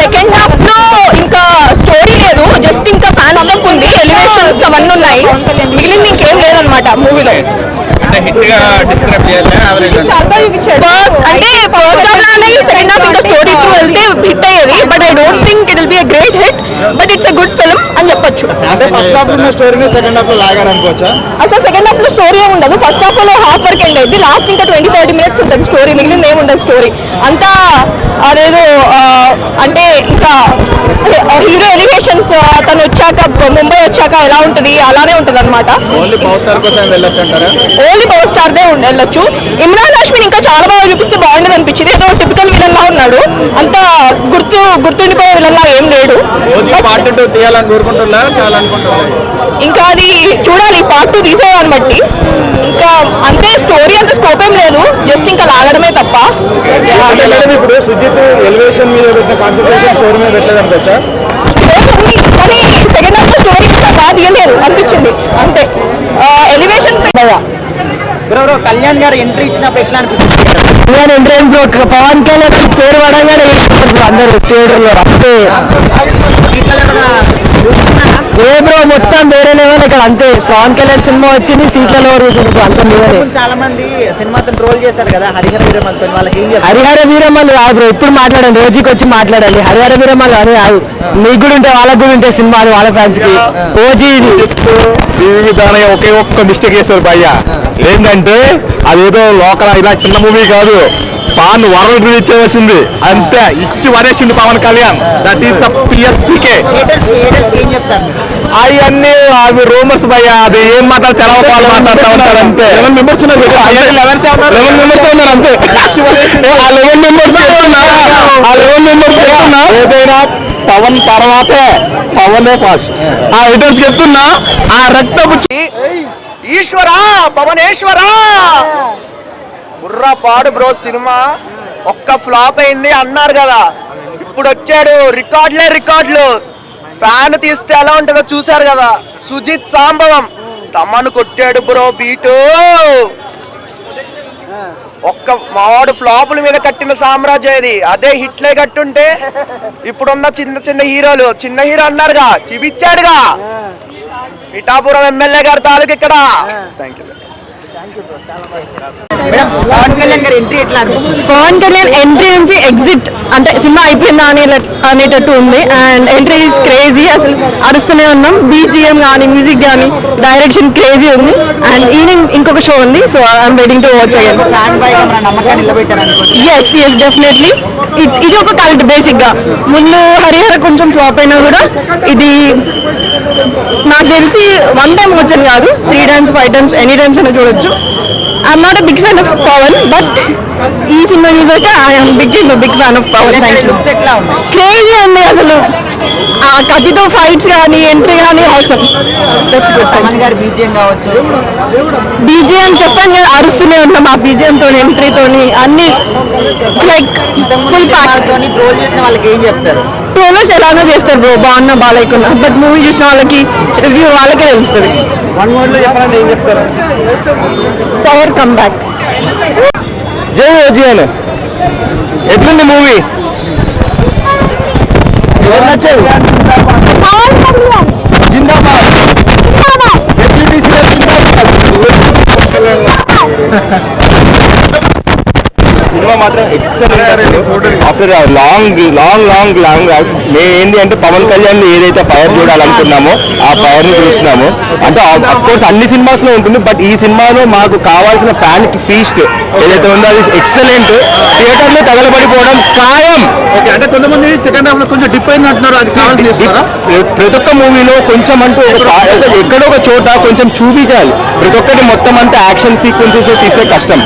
Second half లో ఇంకా story లేదు, జస్ట్ ఇంకా ఫ్యాన్ స్టఫ్ ఉంది, ఎలివేషన్స్ అవన్నీ ఉన్నాయి, మిగిలింది ఇంకేం లేదనమాట మూవీలో. చాలా బాగా చూపించాడు. అంటే ఫస్ట్ హాఫ్ లోనే సెకండ్ హాఫ్ ఇంకా స్టోరీ త్రూ వెళ్తే హిట్ అయ్యేది, but I don't think it will be a great hit, but it's a good film అని చెప్పొచ్చు. అసలు సెకండ్ హాఫ్ లో స్టోరీ ఏమి ఉండదు, ఫస్ట్ హాఫ్ లో హాఫ్ వర్క్ ఎండ్ అయింది, లాస్ట్ ఇంకా 20-30 minutes ఉంటుంది స్టోరీ, మిగిలింది ఏమి ఉండదు స్టోరీ అంతా. అదేదో అంటే ఇంకా హీరో ఎలివేషన్స్ తను వచ్చాక ముంబై వచ్చాక ఎలా ఉంటుంది అలానే ఉంటుంది అనమాట. ఓన్లీ పవర్ స్టార్ దే వెళ్ళొచ్చు. ఇమ్రాన్ హాష్మిని ఇంకా చాలా బాగా చూపిస్తే బాగుండేది అనిపించింది. ఏదో టిపికల్ విలన్ లా ఉన్నాడు, అంత గుర్తుండిపోయే విలన్ లా ఏం లేడు. ఇంకా అది చూడాలి పార్ట్ 2 తీసేదాన్ని బట్టి. ఇంకా అంతే, స్టోరీ అంత స్కోప్ ఏం లేదు, జస్ట్ ఇంకా లాగడమే తప్ప. ఇప్పుడు సుజిత్ ఎలివేషన్ మీద పెట్టిన కాన్సంట్రేషన్ స్టోరీ మీద పెట్టలేదు అనుకోవచ్చా? కానీ సెకండ్ హాఫ్ స్టోరీ బాగా తీయలేదు అనిపించింది అంతే. ఎలివేషన్ కళ్యాణ్ గారు ఎంట్రీ ఇచ్చినప్పుడు ఎట్లా అనిపించింది? పవన్ కళ్యాణ్ పేరు పడంగానే అందరూ థియేటర్ లో అంతే. ఏ బ్రో మొత్తం వేరే లెవెల్ ఇక్కడ అంతే. పవన్ కళ్యాణ్ సినిమా వచ్చింది, సీట్లలో అంత చాలా మంది సినిమాతో ట్రోల్ చేస్తారు కదా హరిహర వీరమల్తో, వాళ్ళకి ఏం చేస్తారు? హరిహర వీరమల్లు కాదు బ్రో, ఇప్పుడు మాట్లాడండి, రోజుకి వచ్చి మాట్లాడాలి. హరిహర వీరమల్లు అని కాదు, మీకు కూడా ఉంటే వాళ్ళకి కూడా ఉంటే సినిమా వాళ్ళ ఫ్యాన్స్ కి. ఓజీ ఇది ఒకే ఒక్క మిస్టేక్ చేస్తారు భయ్య, ఏంటంటే అదేదో లోకల్ ఇలా చిన్న మూవీ కాదు, పాన్ వరల్డ్ రిలీజ్ చేయవలసింది అంతే, ఇచ్చి వరేసింది Pawan Kalyan. That is the PSPK. అవన్నీ అవి రూమర్స్ భయ్య, అది ఏం మాట్లాడు తెలవపాలు మాట్లాడుతూ ఉంటారు అంతే. 11 members ఉన్నారు అంతే. ఆ 11 members చెప్తున్నా ఏదైనా పవన్ తర్వాతే పవనే ఫాస్ట్. ఆ ఐటమ్స్ చెప్తున్నా, ఆ రక్తపు ఈశ్వరా పవనేశ్వరా బుర్రా పాడు బ్రో. సినిమా ఒక్క ఫ్లాప్ అయింది అన్నారు కదా, ఇప్పుడు వచ్చాడు, రికార్డులు. ఫ్యాన్ తీస్తే ఎలా ఉంటుందో చూసారు కదా, సుజిత్ సాంబవం తమను కొట్టాడు బ్రో బీటు. ఒక్క మావాడు ఫ్లాపుల మీద కట్టిన సామ్రాజ్యం ఇది. అదే హిట్లే కట్టుంటే ఇప్పుడున్న చిన్న హీరోలు, చిన్న హీరో అన్నారుగా, చూపించాడుగా పిఠాపురం ఎమ్మెల్యే గారి తాలూకు ఇక్కడ. Thank you. పవన్ కళ్యాణ్ గారి ఎంట్రీ ఎట్లా అనిపించింది? పవన్ కళ్యాణ్ ఎంట్రీ నుంచి ఎగ్జిట్ అంటే సినిమా అయిపోయిందా అనేటట్టు ఉంది. అండ్ ఎంట్రీ ఈజ్ క్రేజీ, అసలు అరుస్తూనే ఉన్నాం. బీజిఎం కానీ మ్యూజిక్ కానీ డైరెక్షన్ క్రేజీ ఉంది. అండ్ ఈవినింగ్ ఇంకొక షో ఉంది, so I'm waiting to watch again. Yes definitely. ఇది ఒక కల్ట్ బేసిక్ గా. ముందు హరిహర కొంచెం ఫ్లాప్ అయినా కూడా ఇది నాకు తెలిసి 1 time వచ్చాను కాదు, 3 times 5 times ఎనీ టైమ్స్ అయినా చూడొచ్చు. I'm not a big fan of Pavan, but ఈ సినిమా చూసాక I'm big fan of Pavan. Thank you. Crazy ఉంది అసలు, ఆ కత్తితో ఫైట్స్ కానీ ఎంట్రీ కానీ అవసరం. బీజిఎం చెప్పాను కదా, అరుస్తూనే ఉన్నాం. ఆ బీజిఎం తోని ఎంట్రీతోని అన్ని లైక్ ఫుల్ ప్యాక్. ట్రోల్ చేసిన వాళ్ళకి ఏం చెప్తారు? ట్రోలర్స్ ఎలానో చేస్తారు బ్రో, బాగున్నా బాగాలేకున్నా, బట్ మూవీ చూసిన వాళ్ళకి రివ్యూ వాళ్ళకే తెలుస్తుంది. Power come back. జై ఓజీ అని ఎట్లుంది మూవీ? ఎవరు నచ్చేది? జిందాబాద్. సినిమా మాత్రం ఎక్సలెంట్. ఆఫ్టర్ లాంగ్ ఏంటి అంటే పవన్ కళ్యాణ్ ఏదైతే ఫైర్ చూడాలనుకున్నామో ఆ ఫైర్ ని చూసినాము. అంటే అఫ్ కోర్స్ అన్ని సినిమాస్ లో ఉంటుంది, బట్ ఈ సినిమాలో మాకు కావాల్సిన ఫ్యాన్ కి ఫీస్ట్ ఏదైతే ఉందో అది ఎక్సలెంట్. థియేటర్ లో తగలబడిపోవడం ఖాయం. అంటే కొంతమంది సెకండ్ హాఫ్ లో కొంచెం డిప్ అయింది అంటున్నారు. ప్రతి ఒక్క మూవీలో కొంచెం అంటూ ఎక్కడో ఒక చోట కొంచెం చూపించాలి. ప్రతి ఒక్కటి మొత్తం అంతా యాక్షన్ సీక్వెన్సెస్ తీస్తే కష్టం.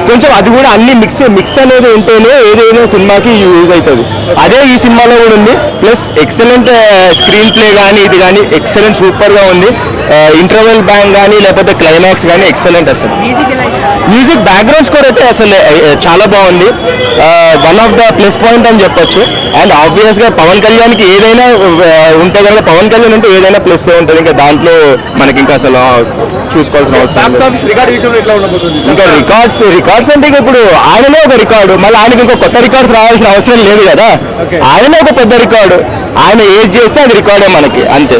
కొంచెం అది కూడా అన్ని మిక్స్ అనేది ఉంటేనే ఏదైనా సినిమాకి యూజ్ అవుతుంది. అదే ఈ సినిమాలో కూడా ఉంది. ప్లస్ ఎక్సలెంట్ స్క్రీన్ ప్లే కానీ ఇది కానీ ఎక్సలెంట్ సూపర్గా ఉంది. ఇంటర్వెల్ బ్యాంగ్ కానీ లేకపోతే క్లైమాక్స్ కానీ ఎక్సలెంట్ అసలు. మ్యూజిక్ బ్యాక్గ్రౌండ్ స్కోర్ అయితే అసలు చాలా బాగుంది. One of the plus point అని చెప్పొచ్చు. అండ్ ఆబ్వియస్గా పవన్ కళ్యాణ్కి ఏదైనా ఉంటే కనుక పవన్ కళ్యాణ్ అంటే ఏదైనా ప్లస్ ఉంటుంది. ఇంకా దాంట్లో మనకి ఇంకా అసలు చూసుకోవాల్సిన అవసరం బాక్స్ లేదు. ఆఫీస్ రికార్డ్ విషయంలో ఎట్లా ఉండబోతుంది? ఇంకా రికార్డ్స్ అంటే ఇంకా ఇప్పుడు ఆయననే ఒక రికార్డు, మళ్ళీ ఆయనకి ఇంకో కొత్త రికార్డ్స్ రావాల్సిన అవసరం లేదు కదా. ఆయననే ఒక పెద్ద రికార్డు, ఆయన ఏజ్ చేస్తే అది రికార్డే మనకి, అంతే.